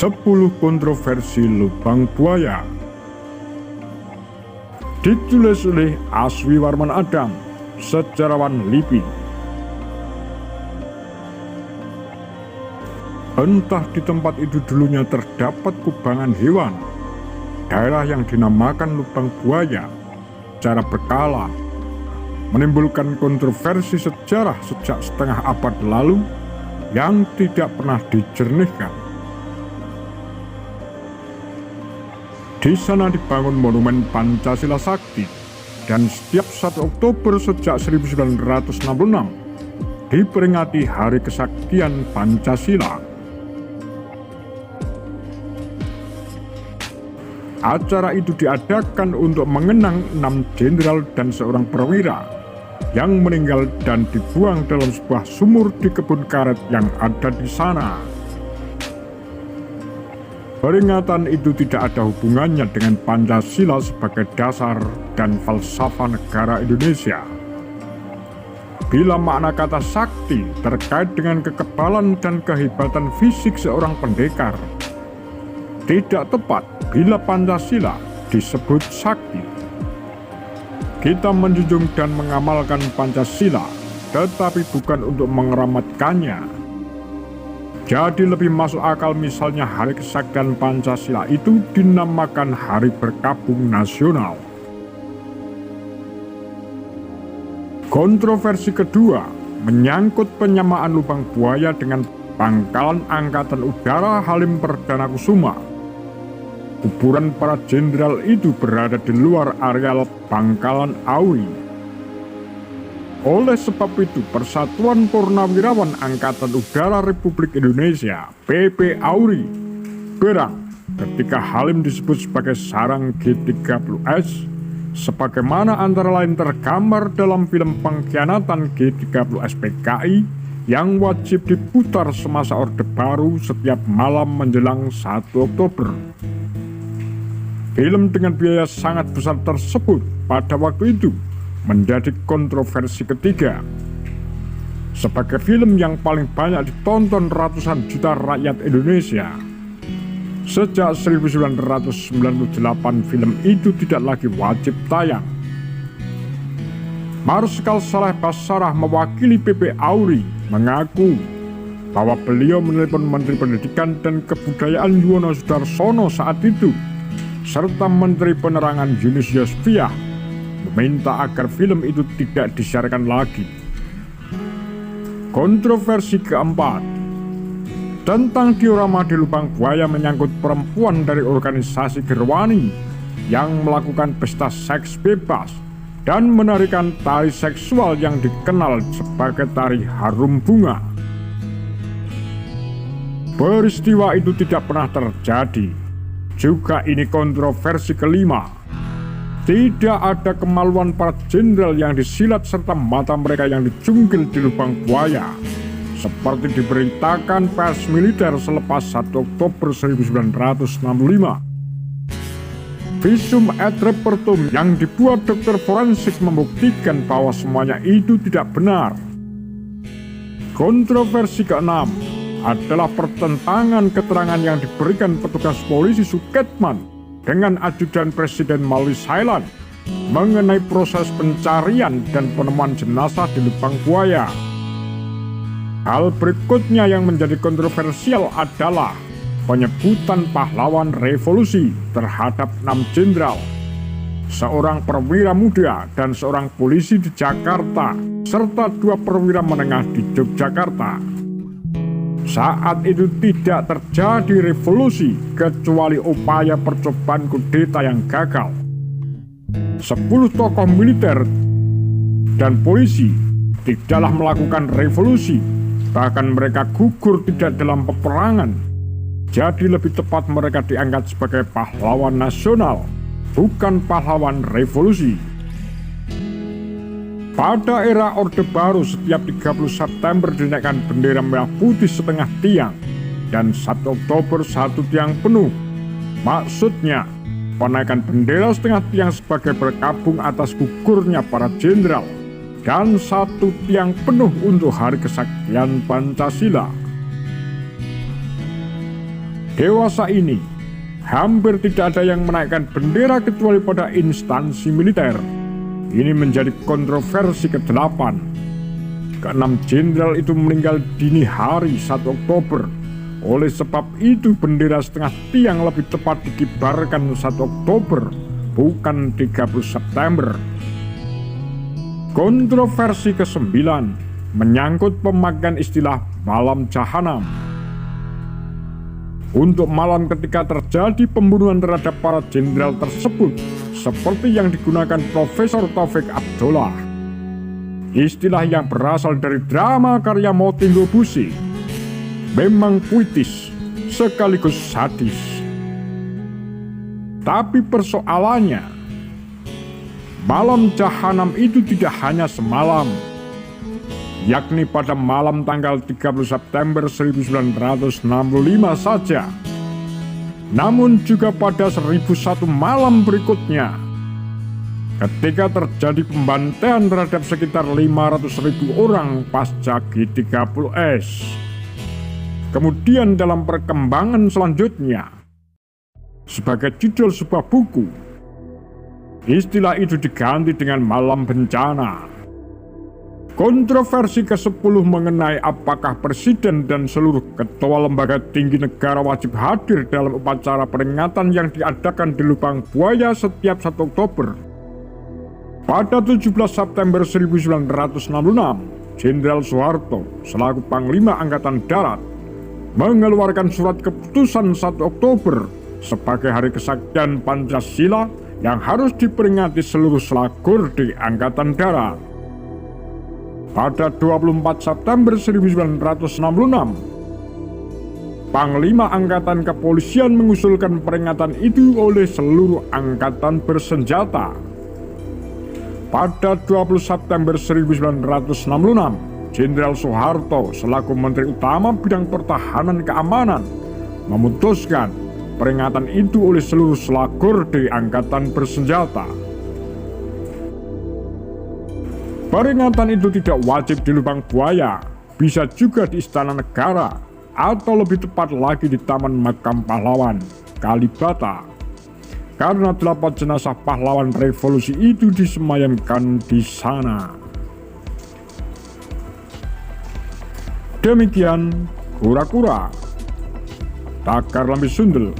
10 kontroversi lubang buaya. Ditulis oleh Aswi Warman Adam, sejarawan LIPI. Entah di tempat itu dulunya terdapat kubangan hewan, daerah yang dinamakan lubang buaya secara berkala menimbulkan kontroversi sejarah sejak setengah abad lalu yang tidak pernah dijernihkan. Di sana dibangun monumen Pancasila Sakti, dan setiap 1 Oktober sejak 1966 diperingati Hari Kesaktian Pancasila. Acara itu diadakan untuk mengenang 6 jenderal dan seorang perwira yang meninggal dan dibuang dalam sebuah sumur di kebun karet yang ada di sana. Peringatan itu tidak ada hubungannya dengan Pancasila sebagai dasar dan falsafah negara Indonesia. Bila makna kata sakti terkait dengan kekebalan dan kehebatan fisik seorang pendekar, tidak tepat bila Pancasila disebut sakti. Kita menjunjung dan mengamalkan Pancasila, tetapi bukan untuk mengeramatkannya. Jadi lebih masuk akal misalnya Hari Kesaktian Pancasila itu dinamakan Hari Berkabung Nasional. Kontroversi kedua menyangkut penyamaan lubang buaya dengan Pangkalan Angkatan Udara Halim Perdana Kusuma. Kuburan para jenderal itu berada di luar areal Pangkalan Auri. Oleh sebab itu, Persatuan Purnawirawan Angkatan Udara Republik Indonesia (PP Auri) berang ketika Halim disebut sebagai sarang G30S, sebagaimana antara lain tergambar dalam film pengkhianatan G30S PKI yang wajib diputar semasa Orde Baru setiap malam menjelang 1 Oktober. Film dengan biaya sangat besar tersebut pada waktu itu menjadi kontroversi ketiga. Sebagai film yang paling banyak ditonton ratusan juta rakyat Indonesia, sejak 1998 film itu tidak lagi wajib tayang. Marskal Saleh Basarah mewakili PP Auri mengaku bahwa beliau menelepon Menteri Pendidikan dan Kebudayaan Yuwono Sudarsono saat itu, serta Menteri Penerangan Yunus Yosfiah, meminta agar film itu tidak disiarkan lagi. Kontroversi keempat tentang diorama di lubang buaya menyangkut perempuan dari organisasi Gerwani yang melakukan pesta seks bebas dan menarikan tari seksual yang dikenal sebagai tari harum bunga. Peristiwa itu tidak pernah terjadi. Juga ini kontroversi kelima. Tidak ada kemaluan para jenderal yang disilat serta mata mereka yang dicungkil di lubang buaya, seperti diberitakan pers militer selepas 1 Oktober 1965. Visum et repertum yang dibuat dokter forensik membuktikan bahwa semuanya itu tidak benar. Kontroversi keenam adalah pertentangan keterangan yang diberikan petugas polisi Suketman dengan ajudan Presiden melalui Thailand mengenai proses pencarian dan penemuan jenazah di lubang buaya. Hal berikutnya yang menjadi kontroversial adalah penyebutan pahlawan revolusi terhadap 6 jenderal, seorang perwira muda dan seorang polisi di Jakarta, serta 2 perwira menengah di Yogyakarta. Saat itu tidak terjadi revolusi kecuali upaya percobaan kudeta yang gagal. 10 tokoh militer dan polisi tidaklah melakukan revolusi, bahkan mereka gugur tidak dalam peperangan. Jadi lebih tepat mereka diangkat sebagai pahlawan nasional, bukan pahlawan revolusi. Pada era Orde Baru, setiap 30 September dinaikkan bendera merah putih setengah tiang dan 1 Oktober 1 tiang penuh. Maksudnya, penaikan bendera setengah tiang sebagai berkabung atas gugurnya para jenderal dan 1 tiang penuh untuk Hari Kesaktian Pancasila. Dewasa ini, hampir tidak ada yang menaikkan bendera kecuali pada instansi militer. Ini menjadi kontroversi ke-8. Keenam jenderal itu meninggal dini hari 1 Oktober. Oleh sebab itu bendera setengah tiang lebih tepat dikibarkan 1 Oktober, bukan 30 September. Kontroversi ke-9 menyangkut pemakaian istilah malam jahanam. Untuk malam ketika terjadi pembunuhan terhadap para jenderal tersebut, seperti yang digunakan Profesor Taufik Abdullah. Istilah yang berasal dari drama karya Moutinho Bussy, memang puitis sekaligus sadis. Tapi persoalannya, malam jahanam itu tidak hanya semalam, yakni pada malam tanggal 30 September 1965 saja, namun juga pada 1001 malam berikutnya, ketika terjadi pembantaian terhadap sekitar 500.000 orang pasca G30S. Kemudian dalam perkembangan selanjutnya, sebagai judul sebuah buku, istilah itu diganti dengan malam bencana. Kontroversi ke-10 mengenai apakah presiden dan seluruh ketua lembaga tinggi negara wajib hadir dalam upacara peringatan yang diadakan di Lubang Buaya setiap 1 Oktober. Pada 17 September 1966, Jenderal Soeharto selaku Panglima Angkatan Darat mengeluarkan surat keputusan 1 Oktober sebagai hari kesaktian Pancasila yang harus diperingati seluruh selagor di Angkatan Darat. Pada 24 September 1966, Panglima Angkatan Kepolisian mengusulkan peringatan itu oleh seluruh angkatan bersenjata. Pada 20 September 1966, Jenderal Soeharto selaku Menteri Utama Bidang Pertahanan Keamanan memutuskan peringatan itu oleh seluruh selagor di angkatan bersenjata. Peringatan itu tidak wajib di Lubang Buaya, bisa juga di Istana Negara, atau lebih tepat lagi di Taman Makam Pahlawan, Kalibata. Karena 8 jenazah pahlawan revolusi itu disemayamkan di sana. Demikian kura-kura, Takar Lambi Sundel.